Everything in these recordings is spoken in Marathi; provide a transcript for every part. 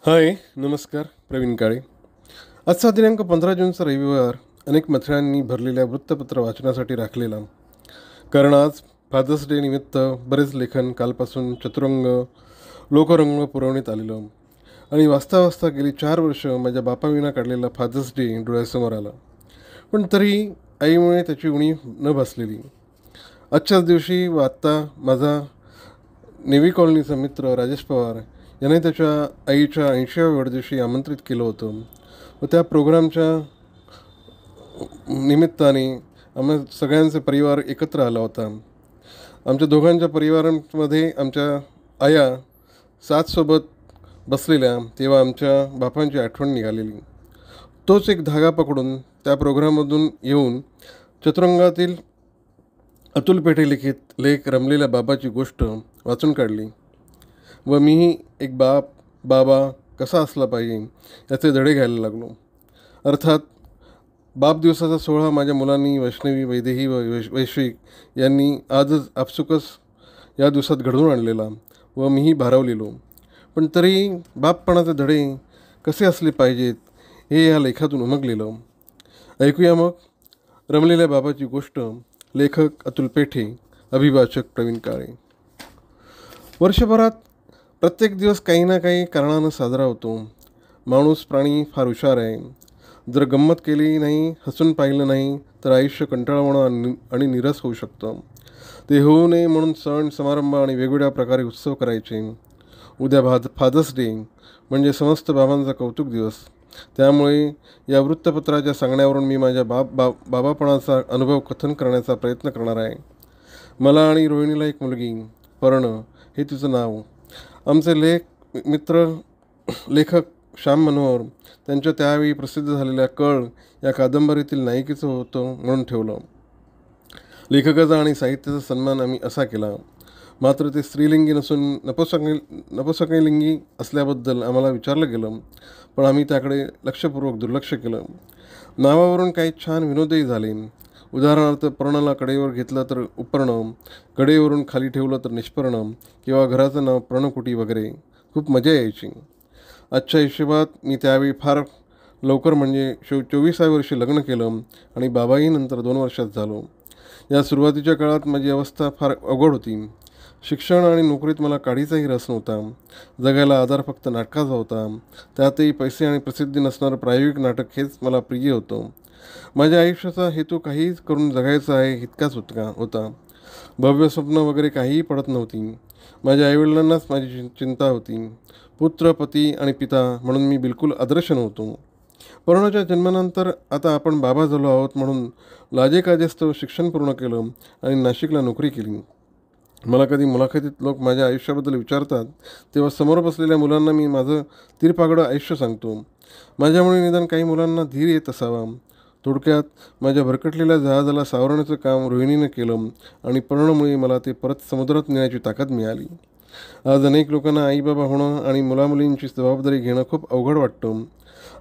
हाय, नमस्कार. प्रवीण काळे. आजचा दिनांक 15 जूनचा रविवार अनेक मथळ्यांनी भरलेल्या वृत्तपत्र वाचनासाठी राखलेला. कारण आज फादर्स डे निमित्त बरेच लेखन कालपासून चतुरंग लोकरंग पुरवण्यात आलेलं आणि वाचता वाचता गेली 4 वर्ष माझ्या बापाविना काढलेला फादर्स डे डोळ्यासमोर आला. पण तरी आईमुळे त्याची उणीव न भासलेली. आजच्याच दिवशी व आत्ता माझा नेव्ही कॉलनीचा मित्र राजेश पवार याने त्याच्या आईच्या 80व्या वाढदिवशी आमंत्रित केलं होतं व त्या प्रोग्रामच्या निमित्ताने आम्हा सगळ्यांचे परिवार एकत्र आला होता. आमच्या दोघांच्या परिवारांमध्ये आमच्या आया साथसोबत बसलेल्या तेव्हा आमच्या बापांची आठवण निघालेली. तोच एक धागा पकडून त्या प्रोग्राममधून येऊन चतुरंगातील अतुल पेठे लिखित लेख रमलेल्या बाबाची गोष्ट वाचून काढली व मीही एक बाबा कसा असला पाहिजे याचे धडे घ्यायला लागलो. अर्थात बाप दिवसाचा सोहळा माझ्या मुलांनी वैष्णवी, वैदेही व वैश्विक यांनी आजच आपसुकच या दिवसात घडवून आणलेला व मीही भारावलेलो. पण तरी बापपणाचे धडे कसे असले पाहिजेत हे या लेखातून उमगलेलं. ऐकूया मग रमलेल्या बाबाची गोष्ट. लेखक अतुल पेठे, अभिवाचक प्रवीण काळे. वर्षभरात प्रत्येक दिवस काही ना काही कारणानं साजरा होतो. माणूस प्राणी फार हुशार आहे. जर गंमत केली नाही, हसून पाहिलं नाही तर आयुष्य कंटाळवाणं आणि निरस होऊ शकतं. ते होऊ नये म्हणून सण समारंभ आणि वेगवेगळ्या प्रकारे उत्सव करायचे. उद्या फादर्स डे म्हणजे समस्त बाबांचा कौतुक दिवस. त्यामुळे या वृत्तपत्राच्या सांगण्यावरून मी माझ्या बाबापणाचा अनुभव कथन करण्याचा प्रयत्न करणार आहे. मला आणि रोहिणीला एक मुलगी, पर्ण हे तिचं नाव. आमचे मित्र लेखक श्याम मनोहर त्यांच्या त्यावेळी प्रसिद्ध झालेल्या कळ या कादंबरीतील नायिकेचं होतं म्हणून ठेवलं. लेखकाचा आणि साहित्याचा सन्मान आम्ही असा केला. मात्र ते स्त्रीलिंगी नसून नपुसकलिंगी असल्याबद्दल आम्हाला विचारलं गेलं, पण आम्ही त्याकडे लक्षपूर्वक दुर्लक्ष केलं. नावावरून काही छान विनोदही झाले. उदाहरणार्थ पर्णाला कडेवर घेतलं तर उपर्ण, कडेवरून खाली ठेवलं तर निष्पर्ण किंवा घराचं नाव प्रणकुटी वगैरे. खूप मजा यायची. आजच्या हिशोबात मी त्यावेळी फार लवकर म्हणजे 24व्या वर्षी लग्न केलं आणि बाबाही नंतर 2 वर्षात झालो. या सुरुवातीच्या काळात माझी अवस्था फार अवघड होती. शिक्षण आणि नोकरीत मला काडीचाही रस नव्हता. जगायला आधार फक्त नाटकाचा होता. त्यातही पैसे आणि प्रसिद्धी नसणारं प्रायोगिक नाटक हेच मला प्रिय होतं. माझ्या आयुष्याचा हेतू काहीच करून जगायचा आहे इतकाच होता. भव्य स्वप्न वगैरे काहीही पडत नव्हती. माझ्या आईवडिलांनाच माझी चिंता होती. पुत्र, पती आणि पिता म्हणून मी बिलकुल आदर्श नव्हतो. पर्णाच्या जन्मानंतर आता आपण बाबा झालो आहोत म्हणून लाजेकाजेस्तव शिक्षण पूर्ण केलं आणि नाशिकला नोकरी केली. मला कधी मुलाखतीत लोक माझ्या आयुष्याबद्दल विचारतात तेव्हा समोर बसलेल्या मुलांना मी माझं तिरपागडं आयुष्य सांगतो. माझ्यामुळे निदान काही मुलांना धीर येत असावा. थोडक्यात माझ्या भरकटलेल्या जहाजाला सावरण्याचं काम रोहिणीनं केलं आणि पर्णामुळे मला ते परत समुद्रात नेण्याची ताकद मिळाली. आज अनेक लोकांना आईबाबा होणं आणि मुलामुलींची जबाबदारी घेणं खूप अवघड वाटतं.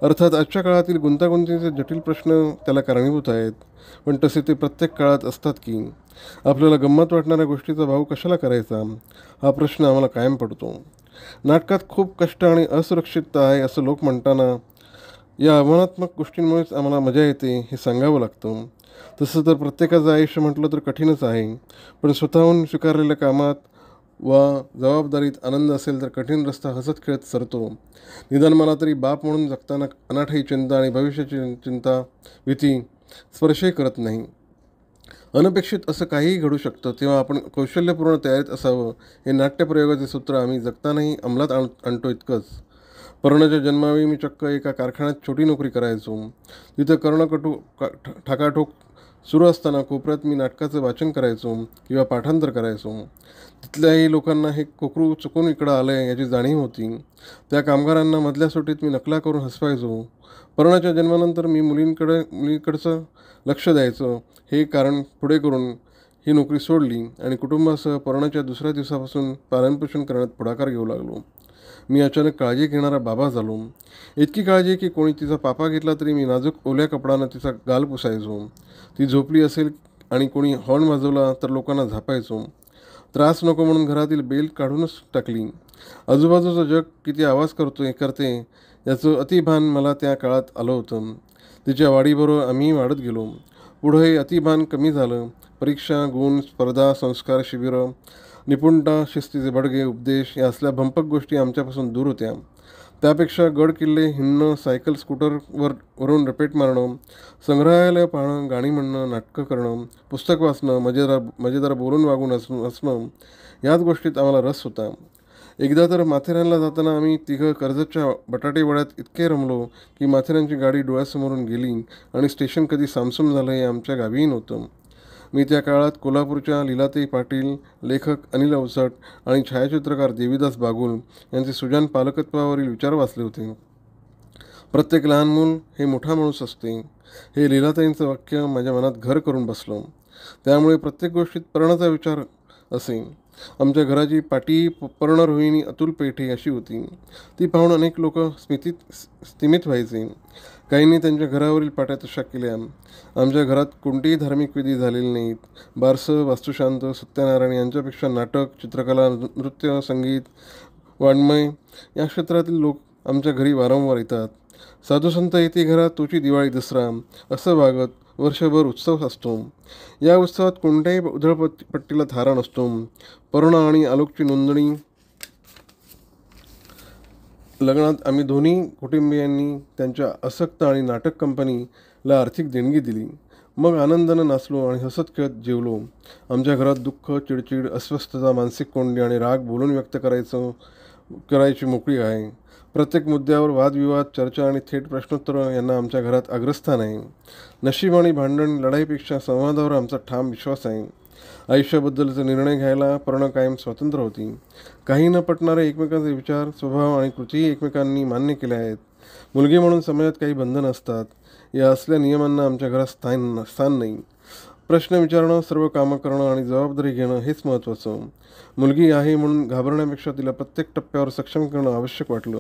अर्थात आजच्या काळातील गुंतागुंतीचे जटिल प्रश्न त्याला कारणीभूत आहेत. पण तसे ते प्रत्येक काळात असतात की. आपल्याला गंमत वाटणाऱ्या गोष्टीचा भाव कशाला करायचा हा प्रश्न आम्हाला कायम पडतो. नाटकात खूप कष्ट आणि असुरक्षितता आहे असं लोक म्हणताना या आव्हानात्मक गोष्टींमुळेच आम्हाला मजा येते हे सांगावं लागतं. तसं तर प्रत्येकाचं आयुष्य म्हटलं तर कठीणच आहे. पण स्वतःहून स्वीकारलेल्या कामात वा जबाबदारीत आनंद असेल तर कठीण रस्ता हसत खेळत सरतो. निदान मला तरी बाप म्हणून जगताना अनाठाई चिंता आणि भविष्याची चिंता, भीती स्पर्शही करत नाही. अनपेक्षित असं काहीही घडू शकतं तेव्हा आपण कौशल्यपूर्ण तयारीत असावं हे नाट्यप्रयोगाचे सूत्र आम्ही जगतानाही अंमलात आणतो इतकंच. पर्णाच्या जन्मावेळी मी चक्क एका कारखान्यात छोटी नोकरी करायचो. तिथं ठाकाठोक सुरू असताना कोपऱ्यात मी नाटकाचं वाचन करायचो किंवा पाठांतर करायचो. तिथल्याही लोकांना हे कोकरू चुकून इकडं आलं आहे याची जाणीव होती. त्या कामगारांना मधल्या सुट्टीत मी नकला करून हसवायचो. पर्णाच्या जन्मानंतर मी मुलीकडचं लक्ष द्यायचं हे कारण पुढे करून ही नोकरी सोडली आणि कुटुंबासह पर्णाच्या दुसऱ्या दिवसापासून पालनपोषण करण्यात पुढाकार घेऊ लागलो. मी अचानक काळजी घेणारा बाबा झालो. इतकी काळजी की कोणी तिचा पापा घेतला तरी मी नाजूक ओल्या कपडानं तिचा गाल पुसायचो. ती झोपली असेल आणि कोणी हॉर्न वाजवला तर लोकांना झापायचो. त्रास नको म्हणून घरातील बेल काढूनच टाकली. आजूबाजूचं जग किती आवाज करते याचं अतिभान मला त्या काळात आलं होतं. तिच्या वाढीबरोबर आम्ही वाढत गेलो. पुढे अतिभान कमी झालं. परीक्षा, गुण, स्पर्धा, संस्कार, शिबिरं, निपुणता, शिस्तीचे बडगे, उपदेश या असल्या भंपक गोष्टी आमच्यापासून दूर होत्या. त्यापेक्षा गड किल्ले हिंडणं, सायकल वरून रपेट मारणं, संग्रहालय पाहणं, गाणी म्हणणं, नाटकं करणं, पुस्तक वाचणं, मजेदार बोलून वागून हसणं याच गोष्टीत आम्हाला रस होता. एकदा तर माथेरानला जाताना आम्ही तिघं कर्जतच्या बटाटे वड्यात इतके रमलो की माथेरानची गाडी डोळ्यासमोरून गेली आणि स्टेशन कधी सामसूम झालं हे आमच्या गावीही नव्हतं. मी त्या काळात कोल्हापूरच्या लीलाताई पाटील, लेखक अनिल अवचट आणि छायाचित्रकार देवीदास बागुल यांचे सुजाण पालकत्वावरील विचार वाचले होते. प्रत्येक लहान मूल हे मोठा माणूस असते, हे लीलाताईंचं वाक्य माझ्या मनात घर करून बसलं. त्यामुळे प्रत्येक गोष्टीत पर्णाचा विचार असे. आमच्या घराची पाटी पर्णरोहिणी अतुल पेठे अशी होती. ती पाहून अनेक लोक स्तिमित व्हायचे. काहींनी त्यांच्या घरावरील पाट्या तशा केल्या. आमच्या घरात कोणतेही धार्मिक विधी झालेले नाहीत. बारसं, वास्तुशांत, सत्यनारायण यांच्यापेक्षा नाटक, चित्रकला, नृत्य, संगीत, वाङ्मय या क्षेत्रातील लोक आमच्या घरी वारंवार येतात. साधुसंत येते घरात तोची दिवाळी दसरा असं वागत वर्षभर उत्सव असतो. या उत्सवात कोणत्याही उधळपट्टीला थारा नसतो. पर्ण आणि आलोकची नोंदणी लग्नात आम्ही दोन्ही कुटुंबियांनी त्यांच्या आसक्त आणि नाटक कंपनीला आर्थिक देणगी दिली. मग आनंदानं नाचलो आणि हसत खेळत जेवलो. आमच्या घरात दुःख, चिडचिड, अस्वस्थता, मानसिक कोंडी आणि राग बोलून व्यक्त करायची मोकळी आहे. प्रत्येक मुद्द्यावर वादविवाद, चर्चा आणि थेट प्रश्नोत्तरं यांना आमच्या घरात अग्रस्थान आहे. नशीब आणि भांडण, लढाईपेक्षा संवादावर आमचा ठाम विश्वास आहे. आयुष्याबद्दलचे निर्णय घ्यायला पर्ण कायम स्वतंत्र होती. काही न पटणारे एकमेकांचे विचार, स्वभाव आणि कृतीही एकमेकांनी मान्य केले आहेत. मुलगी म्हणून समाजात काही बंधन असतात. या असल्या नियमांना आमच्या घरात स्थान नाही. प्रश्न विचारणं, सर्व कामं करणं आणि जबाबदारी घेणं हेच महत्त्वाचं. मुलगी आहे म्हणून घाबरण्यापेक्षा तिला प्रत्येक टप्प्यावर सक्षम करणं आवश्यक वाटलं.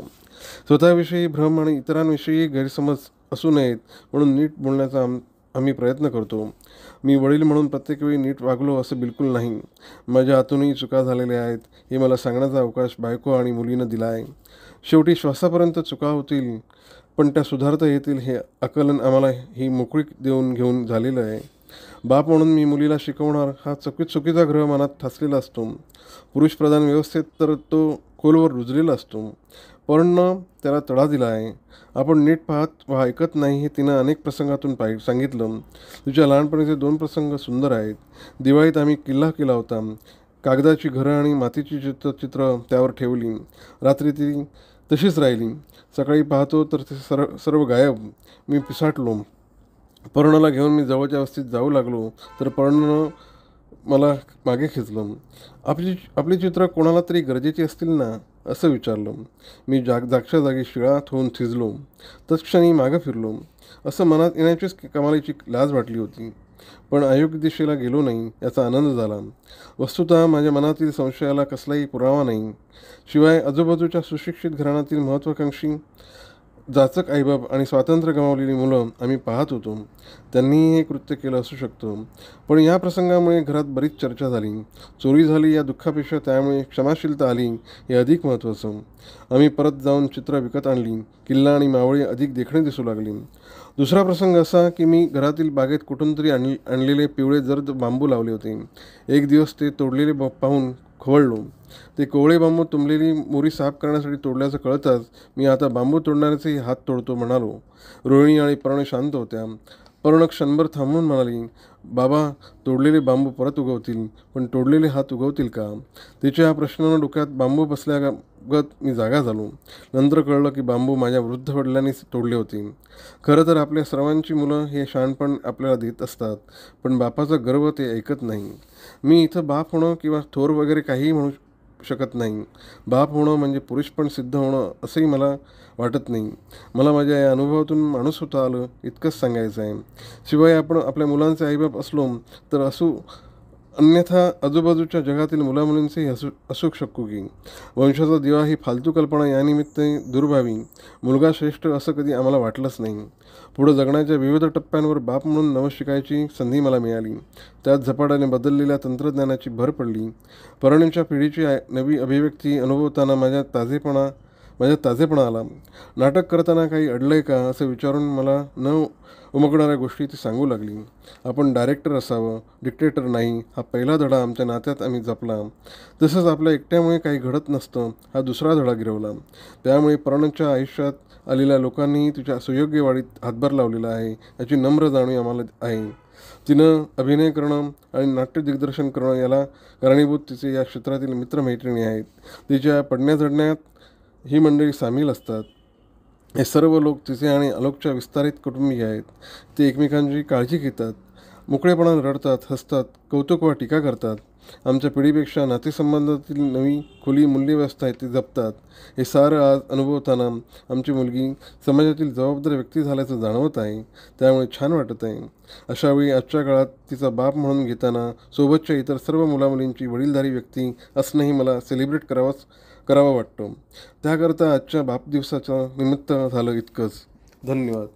स्वतःविषयी भ्रम आणि इतरांविषयी गैरसमज असू नयेत म्हणून नीट बोलण्याचा आम्ही प्रयत्न करतो. मी वडील म्हणून प्रत्येक वेळी नीट वागलो असं बिलकुल नाही. माझ्या हातूनही चुका झालेल्या आहेत हे मला सांगण्याचा अवकाश बायको आणि मुलीनं दिला आहे. शेवटी श्वासापर्यंत चुका होतील पण त्या सुधारता येतील हे आकलन आम्हाला ही मोकळीक देऊन घेऊन झालेलं आहे. बाप म्हणून मी मुलीला शिकवणार हा चुकीचा ग्रह मनात ठासलेला असतो. पुरुषप्रधान व्यवस्थेत तर तो खोलवर रुजलेला असतो. पण त्याला तडा दिला आहे. आपण नीट पाहत व ऐकत नाही हे तिनं अनेक प्रसंगातून सांगितलं. तुझ्या लहानपणीचे 2 प्रसंग सुंदर आहेत. दिवाळीत आम्ही किल्ला केला होता. कागदाची घरं आणि मातीची चित्र त्यावर ठेवली. रात्री ती तशीच राहिली. सकाळी पाहतो तर ते सर्व गायब. मी पिसाटलो. पर्णाला घेऊन मी जवळच्या वस्तीत जाऊ लागलो तर पर्णानं मला मागे खेचलं. आपली चित्र कोणाला तरी गरजेची असतील ना असं विचारलं. मी जागच्या जागी शिळात होऊन थिजलो. तत्क्षणी मागं फिरलो. असं मनात येण्याचीच कमालीची लाज वाटली होती. पण अयोग्य दिशेला गेलो नाही याचा आनंद झाला. वस्तुतः माझ्या मनातील संशयाला कसलाही पुरावा नाही. शिवाय आजूबाजूच्या सुशिक्षित घराण्यातील महत्त्वाकांक्षी जाचक आईबाप आणि स्वातंत्र्य गमावलेली मुलं आम्ही पाहत होतो. त्यांनीही हे कृत्य केलं असू शकतं. पण या प्रसंगामुळे घरात बरीच चर्चा झाली. चोरी झाली या दुःखापेक्षा त्यामुळे क्षमाशीलता आली हे अधिक महत्त्वाचं. आम्ही परत जाऊन चित्र विकत आणली. किल्ला आणि मावळी अधिक देखणे दिसू लागली. दुसरा प्रसंग असा की मी घरातील बागेत कुठून तरी आणलेले पिवळे जर्द बांबू लावले होते. एक दिवस ते तोडलेले पाहून खवळलो. ते कोवळे बांबू तुंबलेली मोरी साफ करण्यासाठी तोडल्याचं कळताच मी आता बांबू तोडणाऱ्याचेही हात तोडतो म्हणालो. रोहिणी आणि पर्ण शांत होत्या. पर्ण क्षणभर थांबून म्हणाली, बाबा तोडलेले बांबू परत उगवतील पण तोडलेले हात उगवतील का? तिच्या या प्रश्नानं डोक्यात बांबू बसल्यागत मी जागा झालो. नंतर कळलं की बांबू माझ्या वृद्ध वडिलांनीच तोडले होते. खरं तर आपल्या सर्वांची मुलं हे शहाणपण आपल्याला देत असतात पण बापाचा गर्व ते ऐकत नाही. मी इथं बाप होणं किंवा थोर वगैरे काहीही म्हणू शकत नाही. बाप होणं म्हणजे पुरुषपण सिद्ध होणं असंही मला वाटत नाही. मला माझ्या या अनुभवातून माणूस होता आलं इतकंच सांगायचं आहे. शिवाय आपण आपल्या मुलांचे आईबाप असलो तर अन्यथा आजूबाजूच्या जगातील मुलामुलींचेही असू शकू की वंशाचा दिवा ही फालतू कल्पना यानिमित्त दूर व्हावी. मुलगा श्रेष्ठ असं कधी आम्हाला वाटलंच नाही. पुढं जगण्याच्या विविध टप्प्यांवर बाप म्हणून नवं शिकायची संधी मला मिळाली. त्यात झपाट्याने बदललेल्या तंत्रज्ञानाची भर पडली. परणीच्या पिढीची नवी अभिव्यक्ती अनुभवताना माझ्यात ताजेपणा आला. नाटक करताना काही अडलंय का असं विचारून मला न उमगणाऱ्या गोष्टी ती सांगू लागली. आपण डायरेक्टर असावं, डिक्टेटर नाही, हा पहिला धडा आमच्या नात्यात आम्ही जपला. तसंच आपल्या एकट्यामुळे काही घडत नसतं हा दुसरा धडा गिरवला. त्यामुळे प्रणच्या आयुष्यात आलेल्या लोकांनीही तिच्या सुयोग्य वाढीत हातभार लावलेला आहे याची नम्र जाणीव आम्हाला आहे. तिनं अभिनय करणं आणि नाट्य दिग्दर्शन करणं याला कारणीभूत तिचे या क्षेत्रातील मित्रमैत्रिणी आहेत. तिच्या पडण्याचढण्यात ही मंडळी सामील असतात. हे सर्व लोक तिचे आणि आलोकच्या विस्तारित कुटुंबीय आहेत. ते एकमेकांची काळजी घेतात, मोकळेपणाने रडतात, हसतात, कौतुक वा टीका करतात. आमच्या पिढीपेक्षा नातेसंबंधातील नवी खुली मूल्यव्यवस्था आहे ती जपतात. हे सारं आज अनुभवताना आमची मुलगी समाजातील जबाबदार व्यक्ती झाल्याचं जाणवत आहे. त्यामुळे छान वाटत आहे. अशावेळी आजच्या काळात तिचा बाप म्हणून घेताना सोबतच्या इतर सर्व मुलामुलींची वडीलधारी व्यक्ती असणंही मला सेलिब्रेट करावा वाटतो. त्याकरता आजच्या बापदिवसाचं निमित्त झालं इतकंच. धन्यवाद.